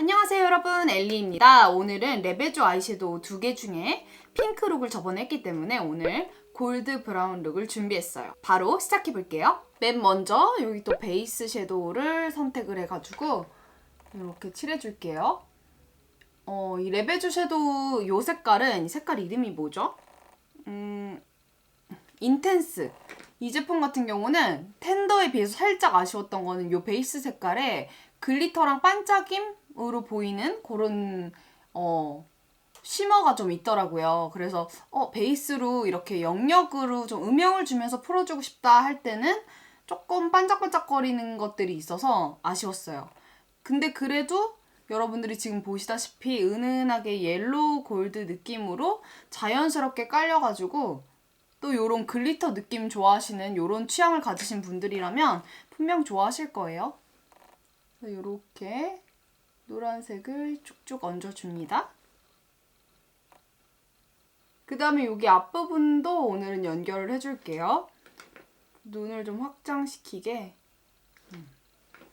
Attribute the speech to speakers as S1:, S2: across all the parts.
S1: 안녕하세요 여러분, 엘리입니다. 오늘은 레베조 아이섀도우 2개 중에 핑크 룩을 저번에 했기 때문에 오늘 골드 브라운 룩을 준비했어요. 바로 시작해볼게요. 맨 먼저 여기 또 베이스 섀도우를 선택을 해가지고 이렇게 칠해줄게요. 이 레베조 섀도우 이 색깔은, 이 색깔 이름이 뭐죠? 인텐스. 이 제품 같은 경우는 텐더에 비해서 살짝 아쉬웠던 거는 이 베이스 색깔에 글리터랑 반짝임으로 보이는 그런 쉬머가 좀 있더라고요. 그래서 베이스로 이렇게 영역으로 좀 음영을 주면서 풀어주고 싶다 할 때는 조금 반짝반짝거리는 것들이 있어서 아쉬웠어요. 근데 그래도 여러분들이 지금 보시다시피 은은하게 옐로우 골드 느낌으로 자연스럽게 깔려가지고 또 요런 글리터 느낌 좋아하시는 요런 취향을 가지신 분들이라면 분명 좋아하실 거예요. 요렇게 노란색을 쭉쭉 얹어줍니다. 그 다음에 여기 앞부분도 오늘은 연결을 해줄게요. 눈을 좀 확장시키게.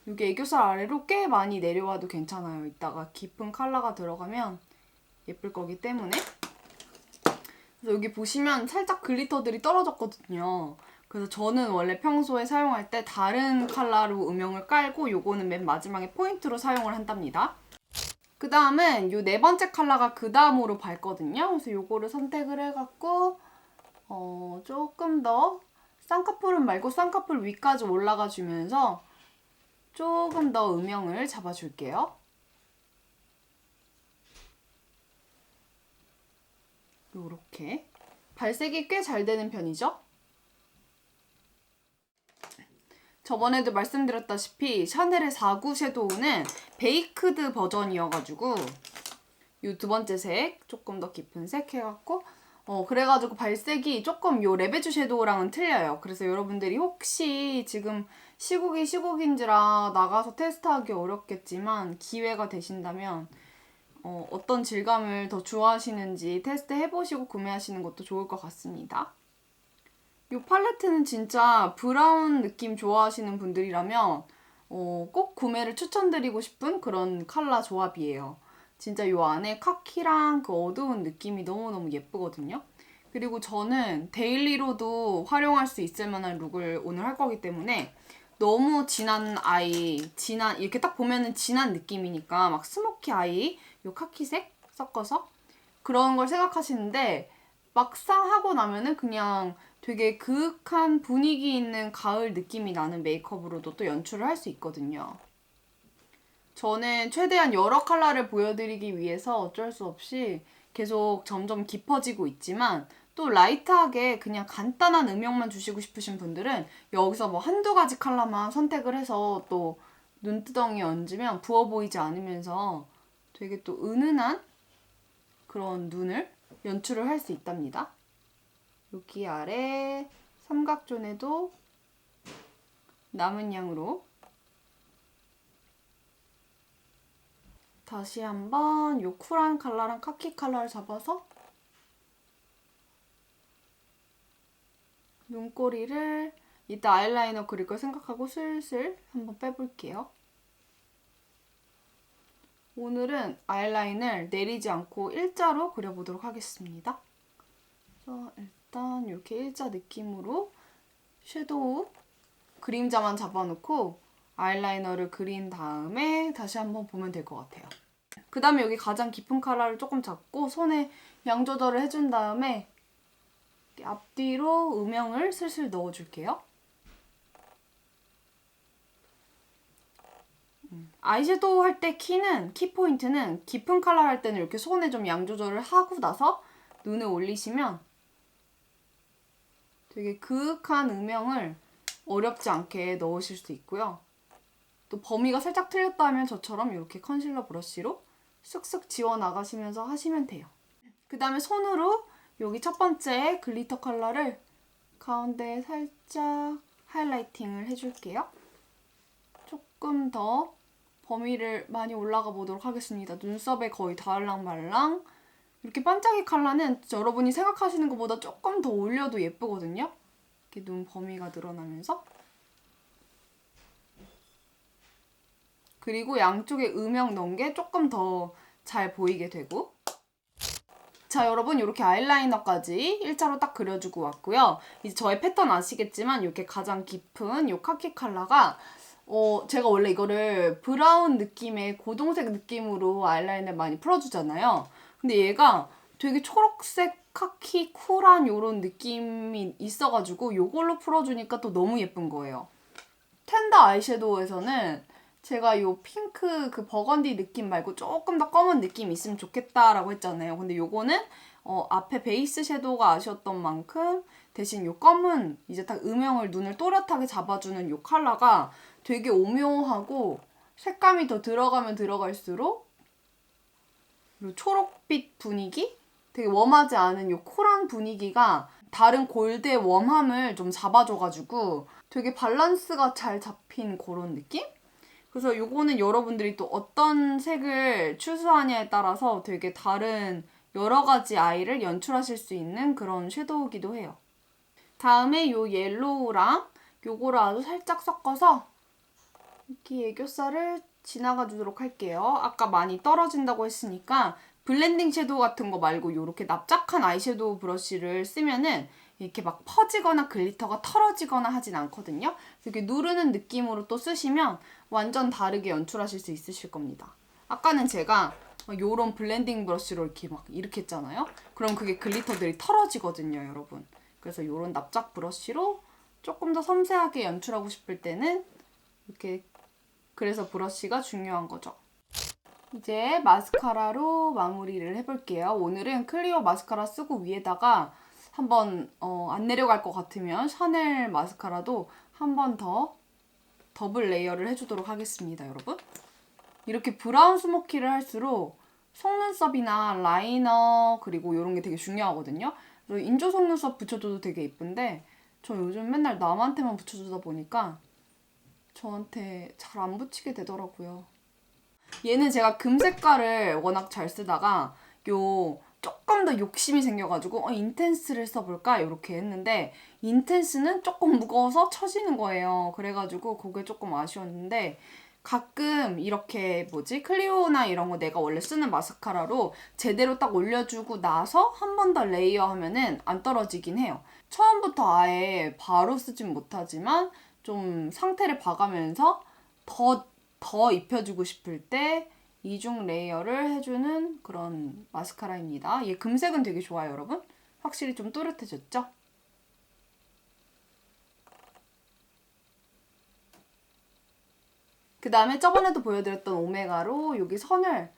S1: 여기 애교살 아래로 꽤 많이 내려와도 괜찮아요. 이따가 깊은 컬러가 들어가면 예쁠 거기 때문에. 그래서 여기 보시면 살짝 글리터들이 떨어졌거든요. 그래서 저는 원래 평소에 사용할 때 다른 컬러로 음영을 깔고 요거는 맨 마지막에 포인트로 사용을 한답니다. 그 다음은 요 네 번째 컬러가 그 다음으로 밝거든요. 그래서 요거를 선택을 해갖고 조금 더 쌍꺼풀은 말고 쌍꺼풀 위까지 올라가 주면서 조금 더 음영을 잡아줄게요. 요렇게. 발색이 꽤 잘 되는 편이죠? 저번에도 말씀드렸다시피 샤넬의 49 섀도우는 베이크드 버전이어가지고 요 두 번째 색, 조금 더 깊은 색 해갖고 그래가지고 발색이 조금 요 레베주 섀도우랑은 틀려요. 그래서 여러분들이 혹시 지금 시국인지라 나가서 테스트하기 어렵겠지만 기회가 되신다면 어떤 질감을 더 좋아하시는지 테스트 해보시고 구매하시는 것도 좋을 것 같습니다. 이 팔레트는 진짜 브라운 느낌 좋아하시는 분들이라면 꼭 구매를 추천드리고 싶은 그런 컬러 조합이에요. 진짜 이 안에 카키랑 그 어두운 느낌이 너무너무 예쁘거든요. 그리고 저는 데일리로도 활용할 수 있을 만한 룩을 오늘 할 거기 때문에 너무 진한 아이, 이렇게 딱 보면은 진한 느낌이니까 막 스모키 아이, 요 카키색 섞어서 그런 걸 생각하시는데 막상 하고 나면은 그냥 되게 그윽한 분위기 있는 가을 느낌이 나는 메이크업으로도 또 연출을 할 수 있거든요. 저는 최대한 여러 컬러를 보여드리기 위해서 어쩔 수 없이 계속 점점 깊어지고 있지만 또 라이트하게 그냥 간단한 음영만 주시고 싶으신 분들은 여기서 뭐 한두 가지 컬러만 선택을 해서 또 눈두덩이에 얹으면 부어 보이지 않으면서 되게 또 은은한 그런 눈을 연출을 할 수 있답니다. 여기 아래 삼각존에도 남은 양으로 다시 한번 요 쿨한 컬러랑 카키 컬러를 잡아서 눈꼬리를 이따 아이라이너 그릴 걸 생각하고 슬슬 한번 빼볼게요. 오늘은 아이라인을 내리지 않고 일자로 그려보도록 하겠습니다. 그래서 일단 이렇게 일자 느낌으로 섀도우 그림자만 잡아놓고 아이라이너를 그린 다음에 다시 한번 보면 될 것 같아요. 그 다음에 여기 가장 깊은 컬러를 조금 잡고 손에 양 조절을 해준 다음에 앞뒤로 음영을 슬슬 넣어줄게요. 아이섀도우 할 때 키포인트는 깊은 컬러 할 때는 이렇게 손에 좀 양 조절을 하고 나서 눈에 올리시면 되게 그윽한 음영을 어렵지 않게 넣으실 수 있고요. 또 범위가 살짝 틀렸다 하면 저처럼 이렇게 컨실러 브러쉬로 쓱쓱 지워나가시면서 하시면 돼요. 그 다음에 손으로 여기 첫 번째 글리터 컬러를 가운데에 살짝 하이라이팅을 해줄게요. 조금 더 범위를 많이 올라가 보도록 하겠습니다. 눈썹에 거의 닿을랑말랑. 이렇게 반짝이 컬러는 여러분이 생각하시는 것보다 조금 더 올려도 예쁘거든요. 이렇게 눈 범위가 늘어나면서. 그리고 양쪽에 음영 넣은 게 조금 더 잘 보이게 되고. 자, 여러분 이렇게 아이라이너까지 일자로 딱 그려주고 왔고요. 이제 저의 패턴 아시겠지만 이렇게 가장 깊은 이 카키 컬러가 제가 원래 이거를 브라운 느낌의 고동색 느낌으로 아이라인을 많이 풀어주잖아요. 근데 얘가 되게 초록색 카키 쿨한 이런 느낌이 있어가지고 이걸로 풀어주니까 또 너무 예쁜 거예요. 텐더 아이섀도우에서는 제가 이 핑크 그 버건디 느낌 말고 조금 더 검은 느낌이 있으면 좋겠다라고 했잖아요. 근데 요거는 앞에 베이스 섀도우가 아쉬웠던 만큼 대신 요 검은 이제 딱 음영을 눈을 또렷하게 잡아주는 요 컬러가 되게 오묘하고 색감이 더 들어가면 들어갈수록 요 초록빛 분위기? 되게 웜하지 않은 요 쿨한 분위기가 다른 골드의 웜함을 좀 잡아줘가지고 되게 밸런스가 잘 잡힌 그런 느낌? 그래서 요거는 여러분들이 또 어떤 색을 추수하냐에 따라서 되게 다른 여러 가지 아이를 연출하실 수 있는 그런 섀도우기도 해요. 다음에 요 옐로우랑 요거를 아주 살짝 섞어서 이렇게 애교살을 지나가 주도록 할게요. 아까 많이 떨어진다고 했으니까 블렌딩 섀도우 같은 거 말고 요렇게 납작한 아이섀도우 브러쉬를 쓰면은 이렇게 막 퍼지거나 글리터가 털어지거나 하진 않거든요. 이렇게 누르는 느낌으로 또 쓰시면 완전 다르게 연출하실 수 있으실 겁니다. 아까는 제가 요런 블렌딩 브러쉬로 이렇게 했잖아요. 그럼 그게 글리터들이 털어지거든요, 여러분. 그래서 요런 납작 브러쉬로 조금 더 섬세하게 연출하고 싶을 때는 이렇게, 그래서 브러쉬가 중요한 거죠. 이제 마스카라로 마무리를 해볼게요. 오늘은 클리오 마스카라 쓰고 위에다가 한번 안 내려갈 것 같으면 샤넬 마스카라도 한 번 더 더블 레이어를 해주도록 하겠습니다, 여러분. 이렇게 브라운 스모키를 할수록 속눈썹이나 라이너 그리고 이런 게 되게 중요하거든요. 그리고 인조 속눈썹 붙여줘도 되게 예쁜데 저 요즘 맨날 남한테만 붙여주다 보니까 저한테 잘 안 붙이게 되더라고요. 얘는 제가 금 색깔을 워낙 잘 쓰다가 조금 더 욕심이 생겨가지고 인텐스를 써볼까 이렇게 했는데 인텐스는 조금 무거워서 처지는 거예요. 그래가지고 그게 조금 아쉬웠는데 가끔 이렇게 클리오나 이런 거 내가 원래 쓰는 마스카라로 제대로 딱 올려주고 나서 한 번 더 레이어하면은 안 떨어지긴 해요. 처음부터 아예 바로 쓰진 못하지만 좀 상태를 봐가면서 더 입혀주고 싶을 때 이중 레이어를 해주는 그런 마스카라입니다. 얘 금색은 되게 좋아요, 여러분. 확실히 좀 또렷해졌죠? 그 다음에 저번에도 보여드렸던 오메가로 여기 선을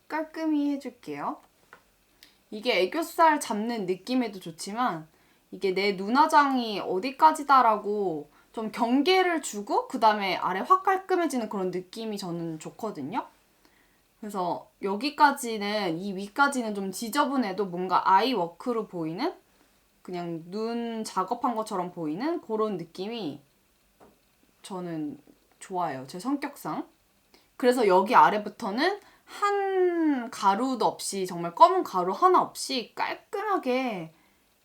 S1: 깔끔히 해줄게요. 이게 애교살 잡는 느낌에도 좋지만 이게 내 눈화장이 어디까지다라고 좀 경계를 주고 그 다음에 아래 확 깔끔해지는 그런 느낌이 저는 좋거든요. 그래서 여기까지는, 이 위까지는 좀 지저분해도 뭔가 아이워크로 보이는, 그냥 눈 작업한 것처럼 보이는 그런 느낌이 저는 좋아요. 제 성격상. 그래서 여기 아래부터는 한 가루도 없이, 정말 검은 가루 하나 없이 깔끔하게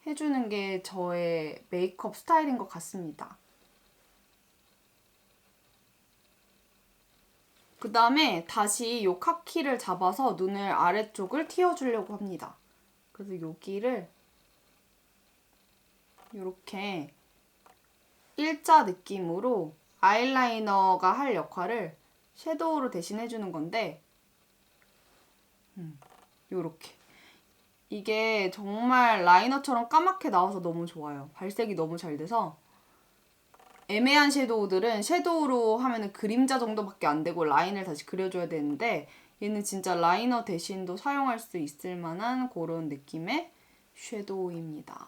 S1: 해주는 게 저의 메이크업 스타일인 것 같습니다. 그 다음에 다시 이 카키를 잡아서 눈을 아래쪽을 틔워주려고 합니다. 그래서 여기를 이렇게 일자 느낌으로 아이라이너가 할 역할을 섀도우로 대신해주는 건데 요렇게. 이게 정말 라이너처럼 까맣게 나와서 너무 좋아요. 발색이 너무 잘 돼서. 애매한 섀도우들은 섀도우로 하면은 그림자 정도밖에 안 되고 라인을 다시 그려줘야 되는데 얘는 진짜 라이너 대신도 사용할 수 있을 만한 그런 느낌의 섀도우입니다.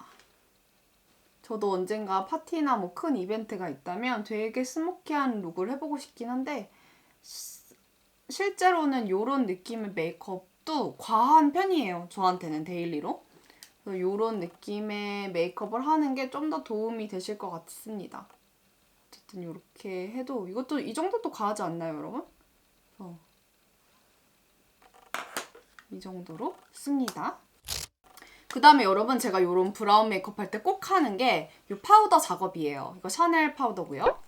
S1: 저도 언젠가 파티나 뭐 큰 이벤트가 있다면 되게 스모키한 룩을 해보고 싶긴 한데 실제로는 이런 느낌의 메이크업도 과한 편이에요. 저한테는 데일리로. 그래서 이런 느낌의 메이크업을 하는 게 좀 더 도움이 되실 것 같습니다. 어쨌든 이렇게 해도 이것도 이 정도도 과하지 않나요, 여러분? 이 정도로 씁니다. 그 다음에 여러분 제가 이런 브라운 메이크업 할 때 꼭 하는 게 이 파우더 작업이에요. 이거 샤넬 파우더고요.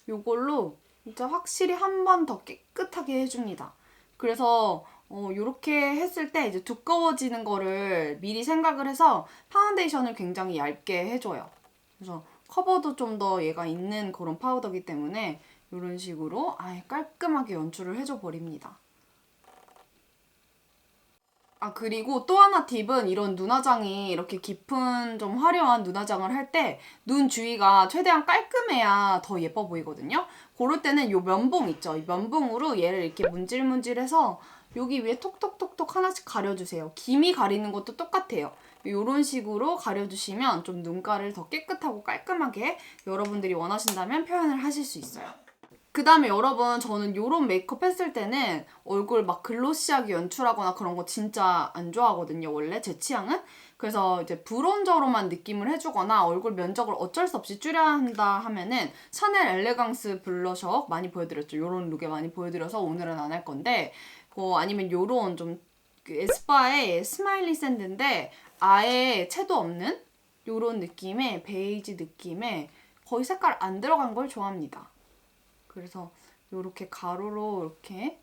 S1: 이걸로 진짜 확실히 한 번 더 깨끗하게 해줍니다. 그래서 이렇게 했을 때 이제 두꺼워지는 거를 미리 생각을 해서 파운데이션을 굉장히 얇게 해줘요. 그래서 커버도 좀 더 얘가 있는 그런 파우더기 때문에 이런 식으로 아예 깔끔하게 연출을 해줘 버립니다. 아, 그리고 또 하나 팁은 이런 눈화장이 이렇게 깊은 좀 화려한 눈화장을 할 때 눈 주위가 최대한 깔끔해야 더 예뻐 보이거든요. 그럴 때는 요 면봉 있죠. 이 면봉으로 얘를 이렇게 문질문질해서 여기 위에 톡톡톡톡 하나씩 가려주세요. 김이 가리는 것도 똑같아요. 이런 식으로 가려주시면 좀 눈가를 더 깨끗하고 깔끔하게 여러분들이 원하신다면 표현을 하실 수 있어요. 그 다음에 여러분, 저는 요런 메이크업 했을 때는 얼굴 막 글로시하게 연출하거나 그런 거 진짜 안 좋아하거든요, 원래 제 취향은. 그래서 이제 브론저로만 느낌을 해주거나 얼굴 면적을 어쩔 수 없이 줄여야 한다 하면은 샤넬 엘레강스 블러셔 많이 보여드렸죠. 요런 룩에 많이 보여드려서 오늘은 안 할 건데, 아니면 요런 좀 에스쁘아의 스마일리 샌드인데 아예 채도 없는 요런 느낌의 베이지 느낌의 거의 색깔 안 들어간 걸 좋아합니다. 그래서 요렇게 가로로 이렇게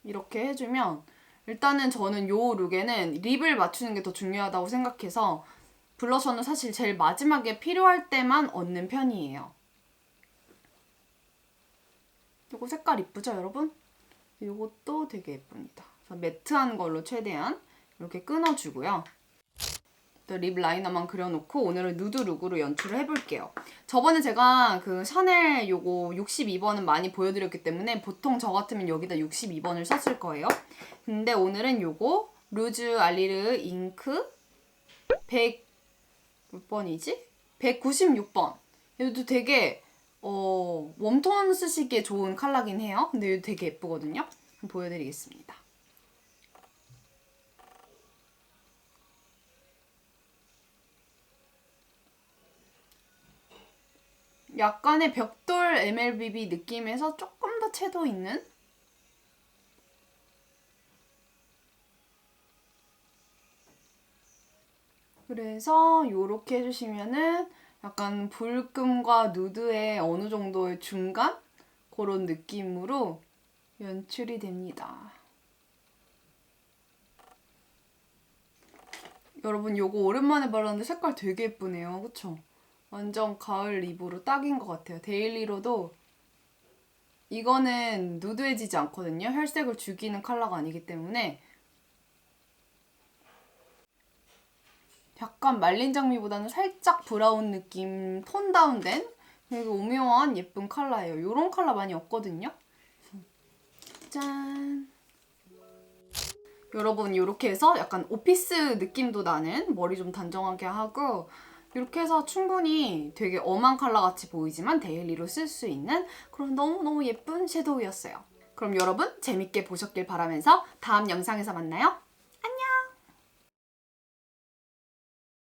S1: 이렇게 해주면 일단은 저는 요 룩에는 립을 맞추는 게 더 중요하다고 생각해서 블러셔는 사실 제일 마지막에 필요할 때만 얹는 편이에요. 요거 색깔 이쁘죠, 여러분? 요것도 되게 예쁩니다. 그래서 매트한 걸로 최대한 이렇게 끊어주고요. 립 라이너만 그려놓고 오늘은 누드 룩으로 연출을 해볼게요. 저번에 제가 그 샤넬 요거 62번은 많이 보여드렸기 때문에 보통 저 같으면 여기다 62번을 썼을 거예요. 근데 오늘은 요거 루즈 알리르 잉크 100 몇 번이지? 196번. 얘도 되게 웜톤 쓰시기에 좋은 컬러긴 해요. 근데 얘도 되게 예쁘거든요. 한번 보여드리겠습니다. 약간의 벽돌 MLBB 느낌에서 조금 더 채도 있는? 그래서 요렇게 해주시면은 약간 붉금과 누드의 어느 정도의 중간? 그런 느낌으로 연출이 됩니다. 여러분 요거 오랜만에 발랐는데 색깔 되게 예쁘네요. 그쵸? 완전 가을 립으로 딱인 것 같아요. 데일리로도 이거는 누드해지지 않거든요. 혈색을 죽이는 컬러가 아니기 때문에 약간 말린 장미보다는 살짝 브라운 느낌 톤 다운된 되게 오묘한 예쁜 컬러예요. 이런 컬러 많이 없거든요. 짠! 여러분 이렇게 해서 약간 오피스 느낌도 나는 머리 좀 단정하게 하고 이렇게 해서 충분히 되게 엄한 컬러 같이 보이지만 데일리로 쓸 수 있는 그런 너무너무 예쁜 섀도우였어요. 그럼 여러분 재밌게 보셨길 바라면서 다음 영상에서 만나요.